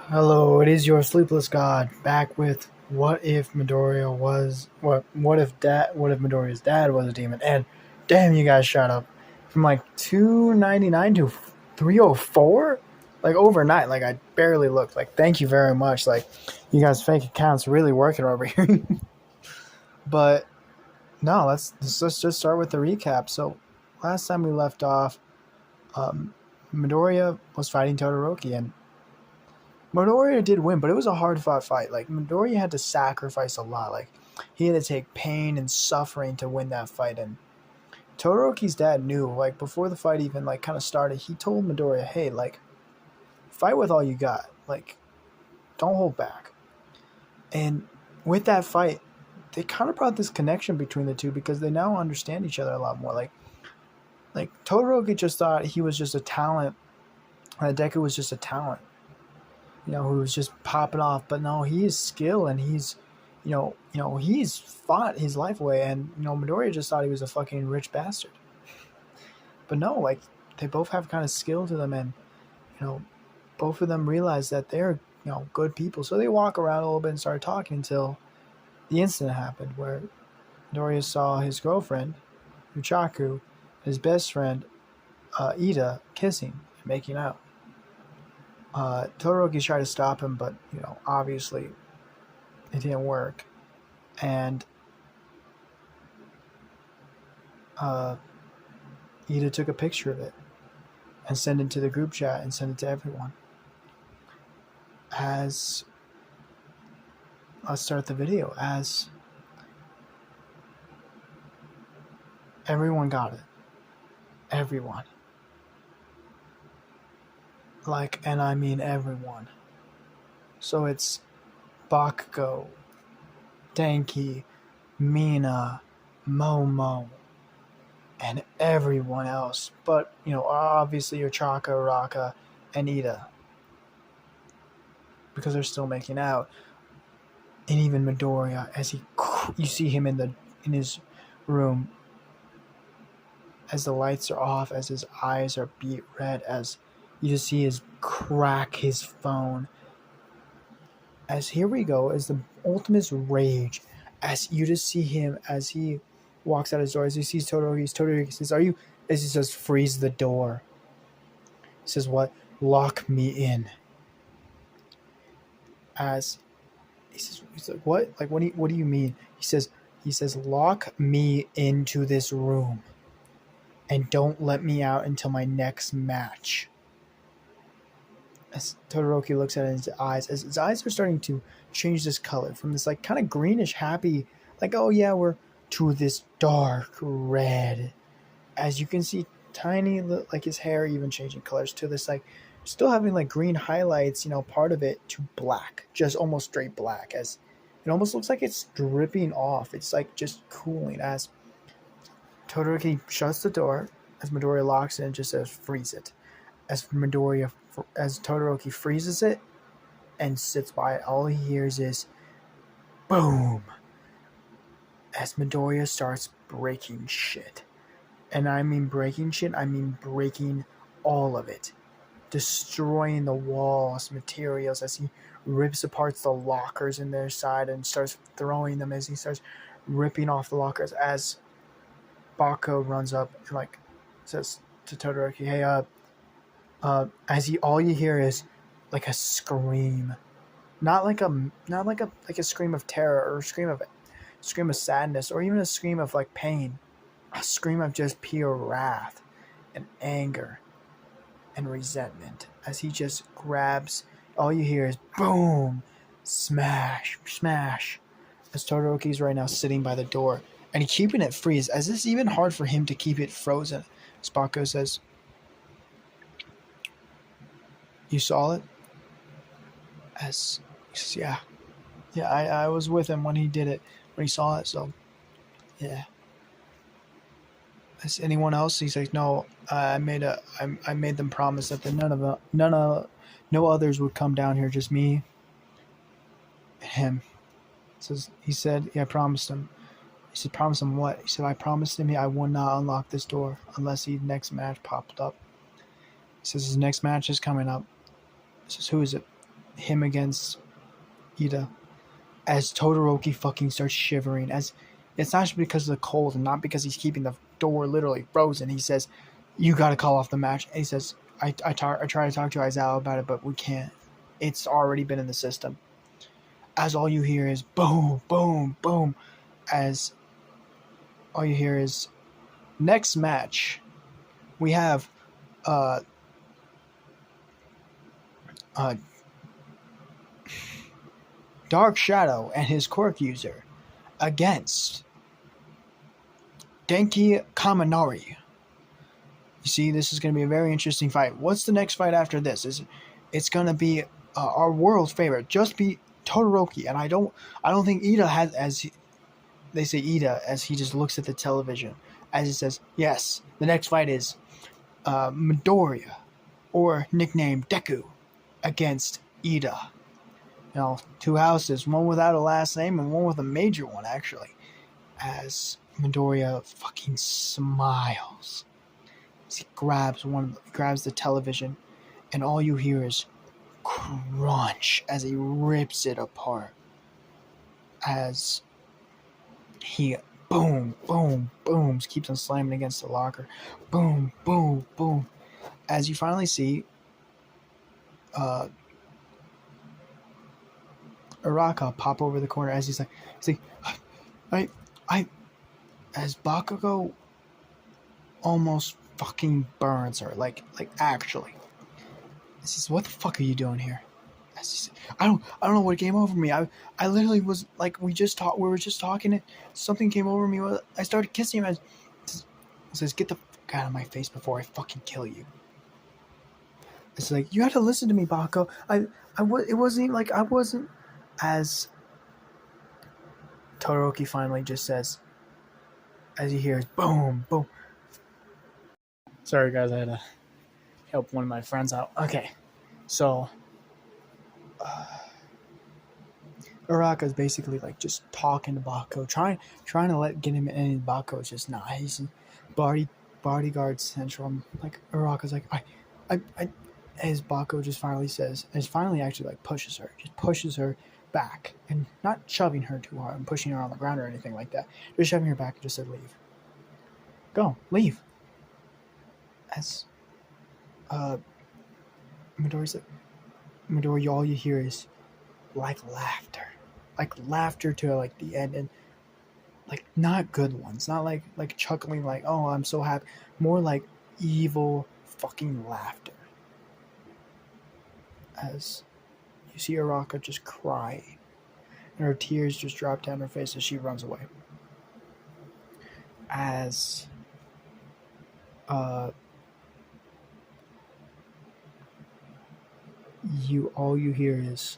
Hello, it is your sleepless god back with what if Midoriya was what if Midoriya's dad was a demon? And damn, you guys shot up from like 299 to 304 like overnight. Like I barely looked. Like thank you very much. Like you guys fake accounts really working over here. But no, let's just start with the recap. So last time we left off, um, Midoriya was fighting Todoroki and Midoriya did win, but it was a hard fought fight. Like Midoriya had to sacrifice a lot. Like he had to take pain and suffering to win that fight. And Todoroki's dad knew, like before the fight even like kind of started, he told Midoriya, "Hey, like fight with all you got. Like don't hold back." And with that fight, they kind of brought this connection between the two because they now understand each other a lot more. Like Todoroki just thought he was just a talent, and Deku was just a talent, who was just popping off. But no, he is skill, and he's fought his life away. And Midoriya just thought he was a fucking rich bastard. But no, like they both have kind of skill to them, and both of them realize that they're good people. So they walk around a little bit and start talking until the incident happened where Midoriya saw his girlfriend, Uchaku, his best friend, Ida, kissing and making out. Todoroki tried to stop him, but obviously it didn't work. And Ida took a picture of it and sent it to the group chat and sent it to everyone. Let's start the video. As everyone got it. Everyone. And I mean everyone. So it's Bakugo, Denki, Mina, Momo, and everyone else. But, obviously Ochaka, Araka, and Ida. Because they're still making out. And even Midoriya, as you see him in his room, as the lights are off, as his eyes are beet red, as you just see his crack his phone. As here we go, as the ultimate rage, as you just see him as he walks out his door, as he sees Todoroki says, as he says, freeze the door. He says, what? Lock me in. As he's like, what? Like, what do you mean? He says, lock me into this room and don't let me out until my next match. As Todoroki looks at his eyes, as his eyes are starting to change this color from this like kind of greenish happy, like, oh yeah, we're, to this dark red. As you can see tiny, like his hair even changing colors to this like still having like green highlights, part of it, to black, just almost straight black, as it almost looks like it's dripping off. It's like just cooling. As Todoroki shuts the door, as Midoriya locks it and just says, freeze it. As Todoroki freezes it and sits by it, all he hears is boom. As Midoriya starts breaking shit. And I mean breaking shit, I mean breaking all of it. Destroying the walls, materials, as he rips apart the lockers in their side and starts throwing them, as he starts ripping off the lockers, as Bako runs up and like says to Todoroki, hey, as all you hear is like a scream. Not like a scream of terror or a scream of sadness or even a scream of like pain. A scream of just pure wrath and anger and resentment, as he just grabs, all you hear is boom, smash, smash, as Todoroki's right now sitting by the door and he's keeping it freeze, as it's even hard for him to keep it frozen. Spako says, you saw it? As he says, yeah, I was with him when he did it, when he saw it, so yeah. As anyone else? He's like, no, I made them promise that no others would come down here, just me and him. He said, yeah, I promised him. He said, promise him what? He said, I promised him I would not unlock this door unless his next match popped up. He says his next match is coming up. He says, who is it? him against Ida, as Todoroki fucking starts shivering, as it's not because of the cold and not because he's keeping the door literally frozen. He says, "You got to call off the match." And he says, I try to talk to Aizawa about it, but we can't. It's already been in the system." As all you hear is boom, boom, boom. As all you hear is, next match, we have uh Dark Shadow and his quirk user against Denki Kaminari. You see, this is going to be a very interesting fight. What's the next fight after this? It's going to be our world favorite, just be Todoroki, and I don't think Ida has, as they say Ida, as he just looks at the television, as he says, yes, the next fight is Midoriya, or nicknamed Deku, against Ida. You know, two houses, one without a last name and one with a major one, actually. As Midoriya fucking smiles. As he grabs the television, and all you hear is crunch as he rips it apart. As he boom, boom, booms, keeps on slamming against the locker. Boom, boom, boom. As you finally see Araka pop over the corner as he's like, as Bakugo almost fucking burns her, like actually. He says, "What the fuck are you doing here?" As he said, I don't know what came over me. I literally was like, we were just talking, and something came over me. I started kissing him. He says, "Get the fuck out of my face before I fucking kill you." It's like, you have to listen to me, Bakugo. It wasn't like I wasn't. As Todoroki finally just says, as you hear, boom, boom. Sorry, guys, I had to help one of my friends out. Okay, so Araka's basically like just talking to Bakugo, trying to get him in, and Bakugo's just not. He's in bodyguard central. Like Araka's like, I, as Bakugo just finally actually like pushes her back, and not shoving her too hard and pushing her on the ground or anything like that. Just shoving her back and just said, "Leave. Go, leave." As Midoriya, all you hear is like laughter to like the end, and like not good ones, not like chuckling, like, "Oh, I'm so happy," more like evil fucking laughter. As you see Araka just crying, and her tears just drop down her face as she runs away. As all you hear is,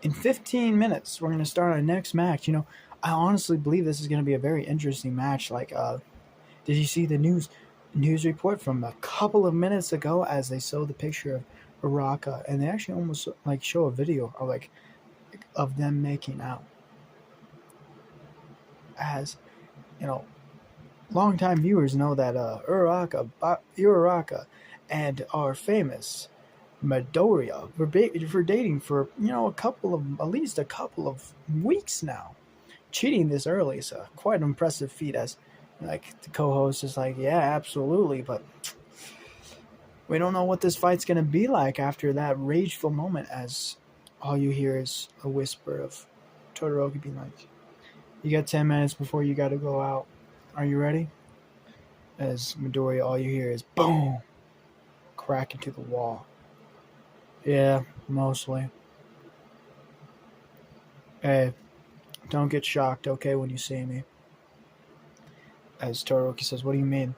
in 15 minutes we're going to start our next match. You know, I honestly believe this is going to be a very interesting match. Like, did you see the news report from a couple of minutes ago, as they showed the picture of Araka, and they actually almost like show a video of them making out. As you know, longtime viewers know that Uraraka and our famous Midoriya were dating for at least a couple of weeks now. Cheating this early is quite an impressive feat. As like the co-host is like, yeah, absolutely, but we don't know what this fight's gonna be like after that rageful moment. As all you hear is a whisper of Todoroki being like, "You got 10 minutes before you gotta go out. Are you ready?" As Midoriya, all you hear is boom, crack into the wall. "Yeah, mostly." "Hey, don't get shocked, okay, when you see me." As Todoroki says, "What do you mean?"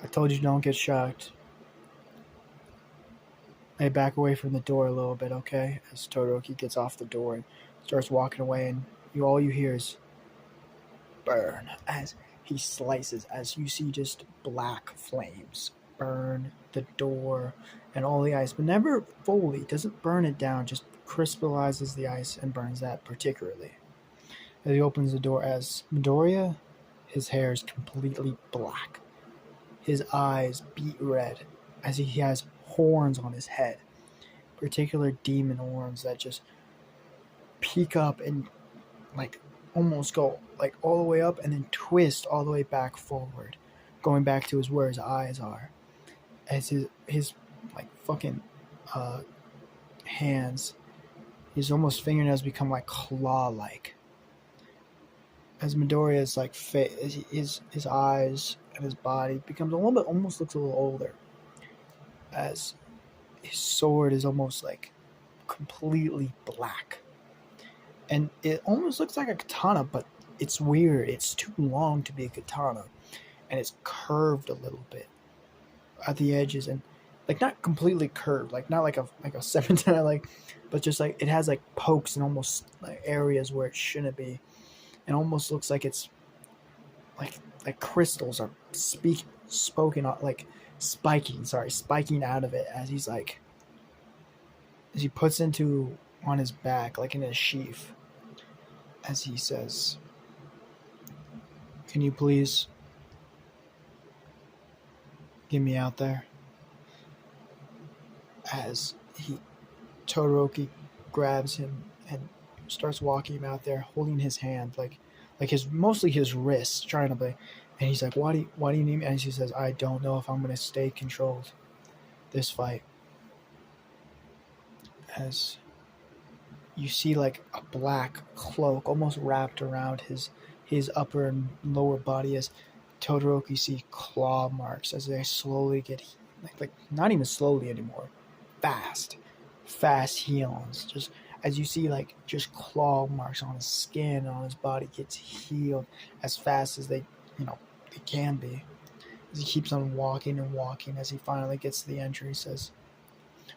"I told you don't get shocked." "Hey, back away from the door a little bit, okay?" As Todoroki gets off the door and starts walking away, and all you hear is burn as he slices, as you see just black flames burn the door and all the ice, but never fully, doesn't burn it down, just crystallizes the ice and burns that particularly. As he opens the door, as Midoriya, his hair is completely black, his eyes beet red, as he has horns on his head, particular demon horns that just peek up and like almost go like all the way up and then twist all the way back forward, going back to where his eyes are. As his like fucking uh, hands, his almost fingernails become like claw like. As Midoriya's like his eyes and his body becomes a little bit, almost looks a little older. As his sword is almost like completely black, and it almost looks like a katana, but it's weird. It's too long to be a katana, and it's curved a little bit at the edges, and like not completely curved, like not like a serpentine, like, but just like it has like pokes and almost like areas where it shouldn't be, and almost looks like it's like crystals are spoken like spiking out of it as he's like as he puts into on his back like in a sheath, as he says, "Can you please get me out there?" As Todoroki grabs him and starts walking him out there, holding his hand, like his mostly his wrist, trying to play. And he's like, why do you need me?" And he says, "I don't know if I'm gonna stay controlled this fight." As you see like a black cloak almost wrapped around his upper and lower body, as Todoroki see claw marks as they slowly get like not even slowly anymore, fast heals. Just as you see like just claw marks on his skin, on his body gets healed as fast as they they can be. As he keeps on walking and walking, as he finally gets to the entry, he says,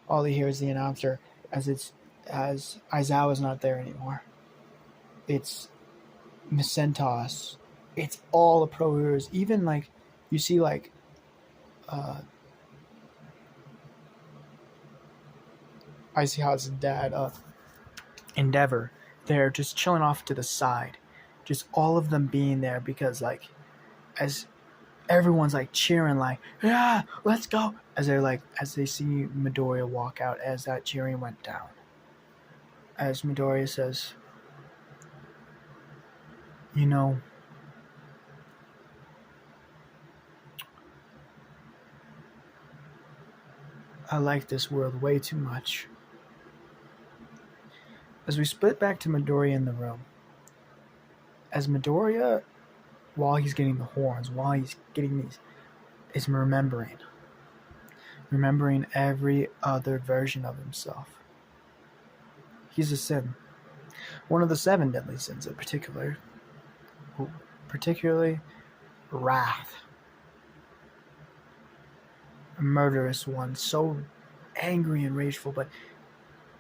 all he hears the announcer as Aizawa's not there anymore. It's Misentos. It's all the pro heroes. Even like you see like Aizawa's dad, Endeavor, they're just chilling off to the side. Just all of them being there because like as everyone's like cheering like, "Yeah, let's go," as they see Midoriya walk out as that cheering went down. As Midoriya says, "You know, I like this world way too much." As we split back to Midoriya in the room, as Midoriya, while he's getting the horns, while he's getting these, is remembering every other version of himself. He's a sin. One of the 7 deadly sins in particularly wrath. A murderous one, so angry and rageful, but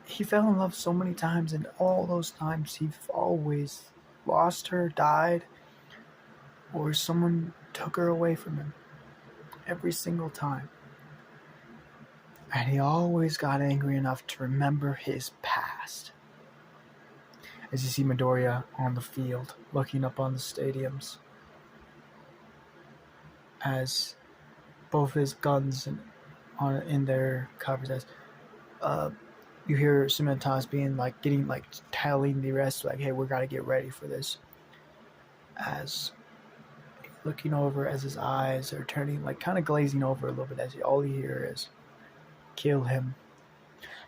he fell in love so many times, and all those times he always lost her, died, or someone took her away from him. Every single time. And he always got angry enough to remember his past. As you see Midoriya on the field, looking up on the stadiums, as both his guns in their covers, as you hear Sumentas being like telling the rest like, "Hey, we gotta get ready for this." As looking over, as his eyes are turning like kind of glazing over a little bit, as all you hear is, "Kill him,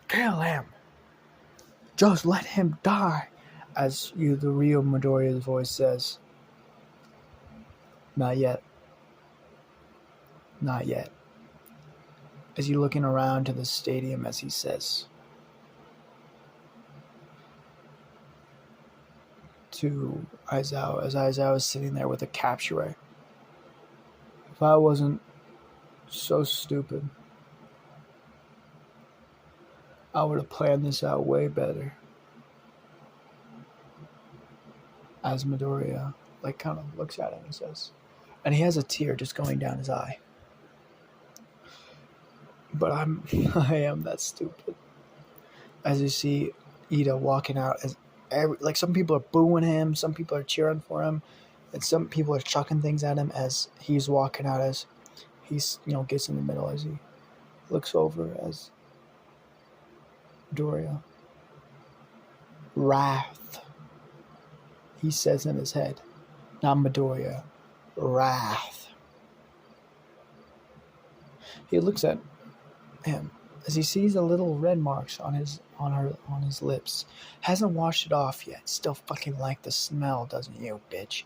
kill him, just let him die." As the real Midoriya's voice says, "Not yet, not yet." As you're looking around to the stadium, as he says to Aizawa, as Aizawa is sitting there with a capture ray, "If I wasn't so stupid, I would have planned this out way better." As Midoriya like kind of looks at him and says, and he has a tear just going down his eye, "But I am that stupid." As you see Ida walking out, as like some people are booing him, some people are cheering for him, and some people are chucking things at him as he's walking out, as he's gets in the middle, as he looks over, as Midoriya. Wrath. He says in his head. Not Midoriya. Wrath. He looks at him as he sees the little red marks on his lips. Hasn't washed it off yet. Still fucking like the smell, doesn't you, bitch?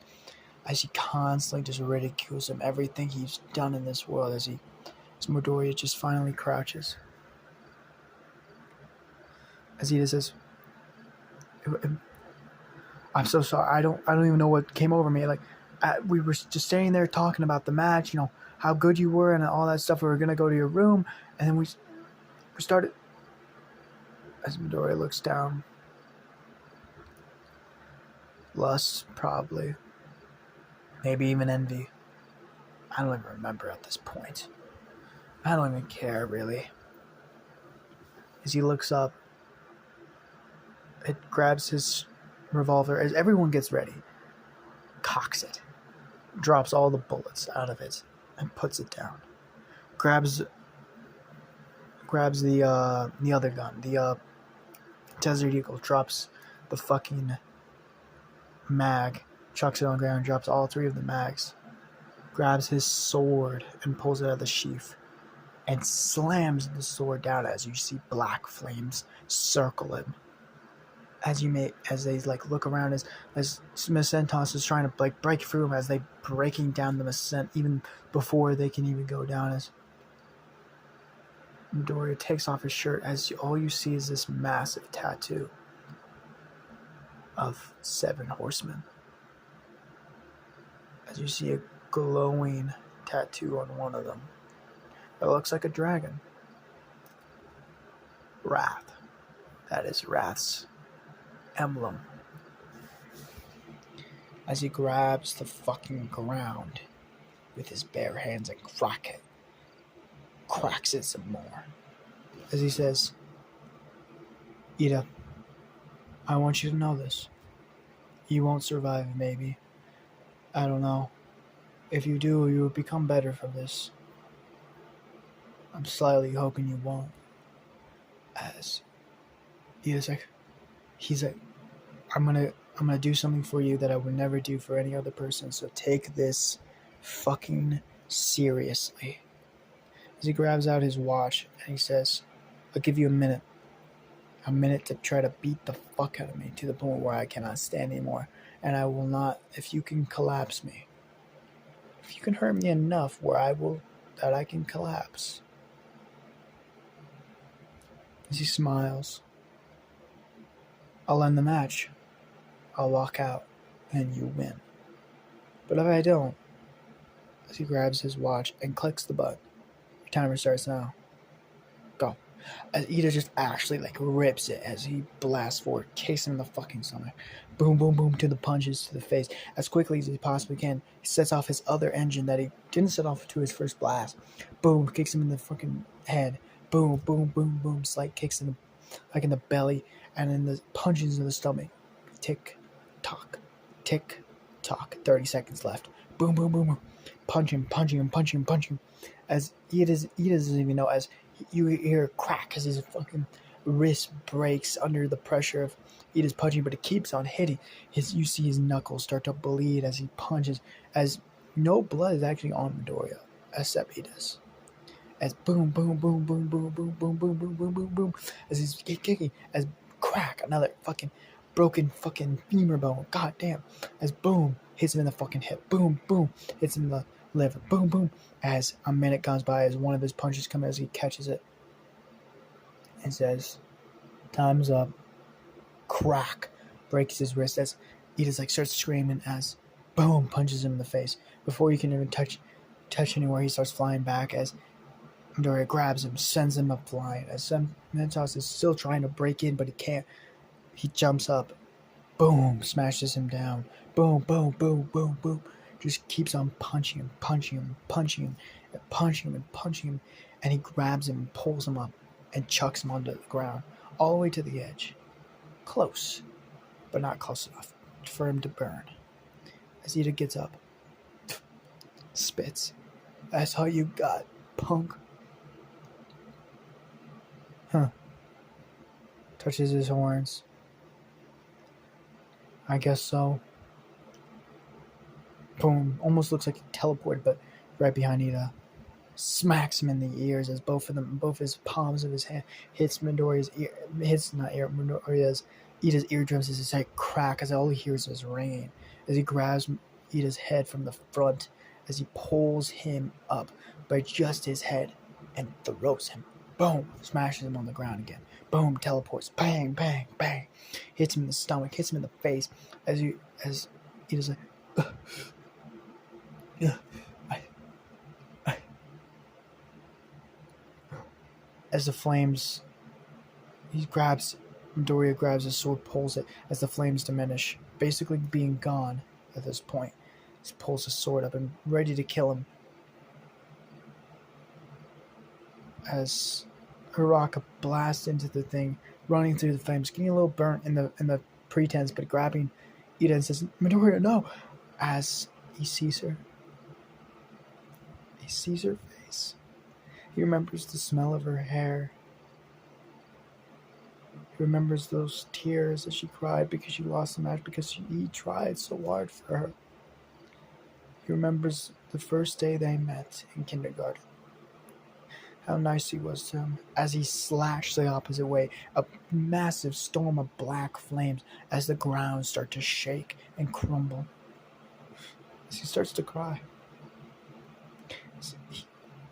As he constantly just ridicules him, everything he's done in this world, as Midoriya just finally crouches. As he says, "I'm so sorry. I don't even know what came over me. Like, we were just standing there talking about the match. You know how good you were and all that stuff. We were gonna go to your room, and then we started." As Midoriya looks down, lust, probably, maybe even envy. I don't even remember at this point. I don't even care really. As he looks up, it grabs his revolver as everyone gets ready, cocks it, drops all the bullets out of it, and puts it down. Grabs the other gun, the Desert Eagle, drops the fucking mag, chucks it on the ground, drops all three of the mags, grabs his sword and pulls it out of the sheath, and slams the sword down as you see black flames circle him. As they like look around as Macentos is trying to like break through him, as they breaking down the Macent even before they can even go down, as Midoriya takes off his shirt, as all you see is this massive tattoo of 7 horsemen. As you see a glowing tattoo on one of them that looks like a dragon. Wrath. That is Wrath's emblem. As he grabs the fucking ground with his bare hands and cracks it some more. As he says, "Ida, I want you to know this. You won't survive, maybe. I don't know. If you do, you will become better from this. I'm slightly hoping you won't." As he's like, I'm gonna do something for you that I would never do for any other person, so take this fucking seriously. As he grabs out his watch and he says, "I'll give you a minute to try to beat the fuck out of me to the point where I cannot stand anymore, and I will not, if you can collapse me, if you can hurt me enough where I can collapse." As he smiles, "I'll end the match. I'll walk out and you win. But if I don't," as he grabs his watch and clicks the button, "your timer starts now. Go." As Ida just actually like rips it as he blasts forward, kicks him in the fucking stomach. Boom, boom, boom, to the punches to the face. As quickly as he possibly can, he sets off his other engine that he didn't set off to his first blast. Boom, kicks him in the fucking head. Boom, boom, boom, boom, slight kicks in the belly, and then the punches in the stomach. Tick, tock, tick, tock. 30 seconds left. Boom, boom, boom, boom. Punch him. As he doesn't even know, as you hear a crack as his fucking wrist breaks under the pressure of Ida's punching, but it keeps on hitting. You see his knuckles start to bleed as he punches, as no blood is actually on Midoriya, except Ida's. As boom, boom, boom, boom, boom, boom, boom, boom, boom, boom, boom, boom, as he's kicking, as crack, another fucking broken fucking femur bone, god damn, as boom, hits him in the fucking hip, boom, boom, hits him in the liver, boom, boom, as a minute comes by, as one of his punches comes as he catches it, and says, "Time's up." Crack, breaks his wrist, as Ida's like starts screaming, as boom, punches him in the face. Before he can even touch anywhere, he starts flying back, as Midoriya grabs him, sends him up flying, as Mentos is still trying to break in, but he can't. He jumps up, boom, smashes him down, boom, boom, boom, boom, boom, just keeps on punching him, and he grabs him, pulls him up, and chucks him onto the ground, all the way to the edge. Close, but not close enough for him to burn. As Ida gets up, spits, "That's all you got, punk." Huh. touches his horns. I guess so. Boom. Almost looks like he teleported, but right behind Ida. Smacks him in the ears as both his palms of his hand hits Midoriya's ear, Midoriya's Ida's eardrums as his head crack as all he hears is ringing as he grabs Ida's head from the front as he pulls him up by just his head and throws him. Boom! Smashes him on the ground again. Boom! Teleports. Bang! Bang! Bang! Hits him in the stomach. Hits him in the face as Ida's like, yeah. As the flames, Midoriya grabs his sword, pulls it as the flames diminish, basically being gone at this point. He pulls his sword up and ready to kill him. As Hiraka blasts into the thing, running through the flames, getting a little burnt in the pretense, but grabbing Ida and says, "Midoriya, no!" As he sees her face. He remembers the smell of her hair. He remembers those tears as she cried because she lost the match because he tried so hard for her. He remembers the first day they met in kindergarten. How nice he was to him as he slashed the opposite way, a massive storm of black flames as the ground starts to shake and crumble. As he starts to cry. He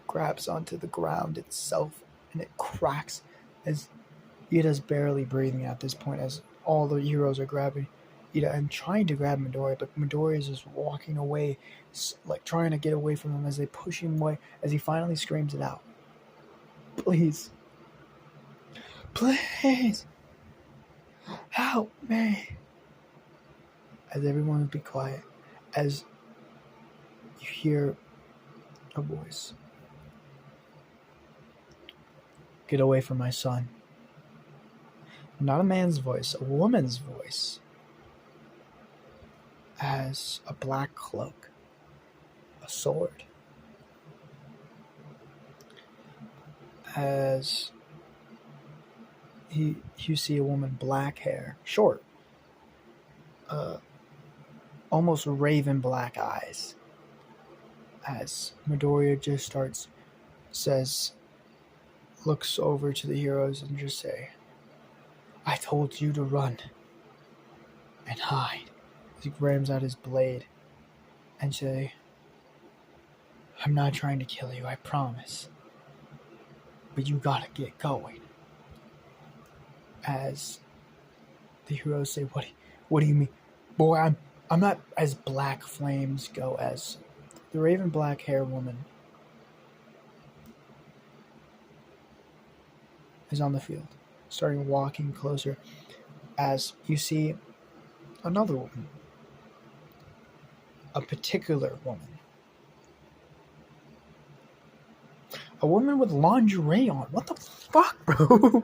grabs onto the ground itself and it cracks as Ida's barely breathing at this point as all the heroes are grabbing Ida and trying to grab Midoriya, but Midoriya is just walking away, like trying to get away from them as they push him away as he finally screams it out. Please. Please. Help me. As everyone would be quiet as you hear a voice. Get away from my son. Not a man's voice, a woman's voice. As a black cloak, a sword. As you see a woman, black hair, short, almost raven black eyes. As Midoriya just looks over to the heroes and just say, I told you to run and hide. As he grabs out his blade and say, I'm not trying to kill you, I promise. But you gotta get going. As the heroes say, what do you mean? Boy, I'm not as black flames go as the raven black hair woman is on the field, starting walking closer as you see another woman. A particular woman. A woman with lingerie on. What the fuck, bro?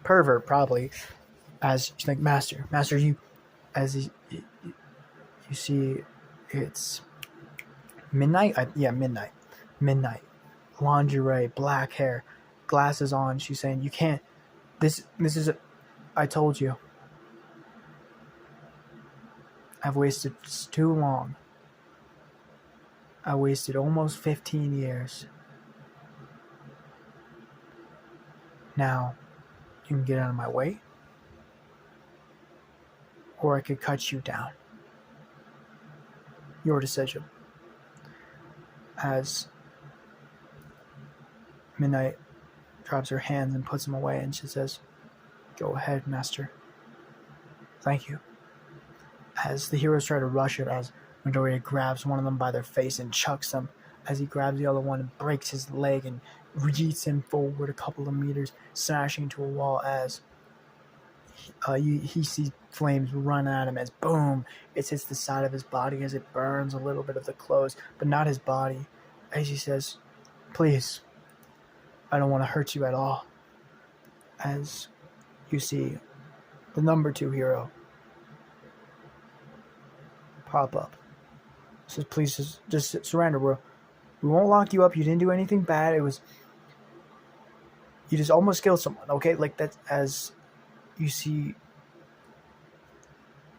Pervert, probably. As you think, Master, you, as you see, it's midnight. Midnight. Lingerie, black hair, glasses on. She's saying, "You can't. This is. I told you. I've wasted too long. I wasted almost 15 years. Now, you can get out of my way, or I could cut you down. Your decision." As Midnight drops her hands and puts them away, and she says, "Go ahead, Master. Thank you." As the heroes try to rush her, as Midoriya grabs one of them by their face and chucks them, as he grabs the other one and breaks his leg and yeets him forward a couple of meters, smashing into a wall as he sees flames run at him as boom, it hits the side of his body as it burns a little bit of the clothes, but not his body. As he says, "Please, I don't want to hurt you at all." As you see the number 2 hero pop up. Says, "Please just surrender. We won't lock you up. You didn't do anything bad. you just almost kill someone, okay? Like that's as you see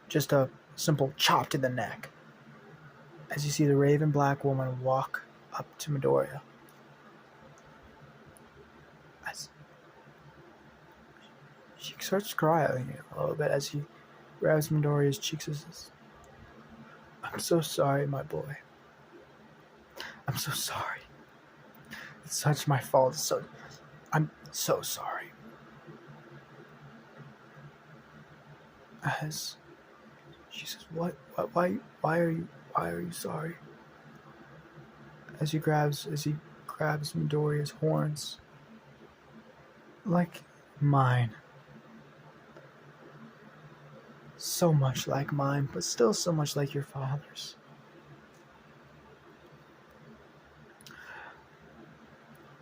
just a simple chop to the neck. As you see the raven black woman walk up to Midoriya. As she starts crying a little bit as he grabs Midoriya's cheeks and says, I'm so sorry, my boy. I'm so sorry. It's such my fault. I'm so sorry. As she says, "What? Why are you sorry?" As he grabs Midoriya's horns, like mine, so much like mine, but still so much like your father's.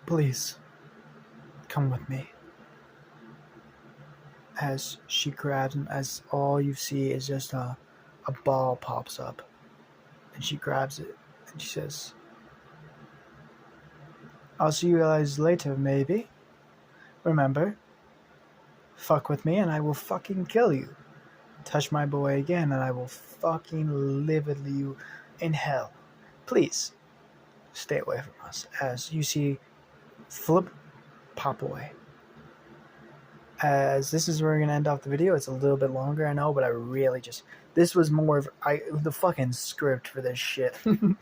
Please, come with me. As she grabs him, as all you see is just a ball pops up, and she grabs it, and she says, I'll see you guys later, maybe. Remember, fuck with me and I will fucking kill you. Touch my boy again and I will fucking live with you in hell. Please, stay away from us. As you see, Flip pop away. As this is where we're going to end off the video. It's a little bit longer, I know, but I really just... This was more of... the fucking script for this shit. It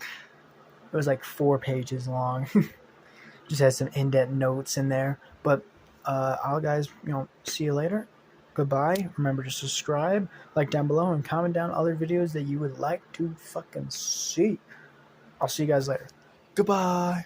was like 4 pages long. Just has some indent notes in there. But, I'll guys, see you later. Goodbye. Remember to subscribe, like down below, and comment down other videos that you would like to fucking see. I'll see you guys later. Goodbye.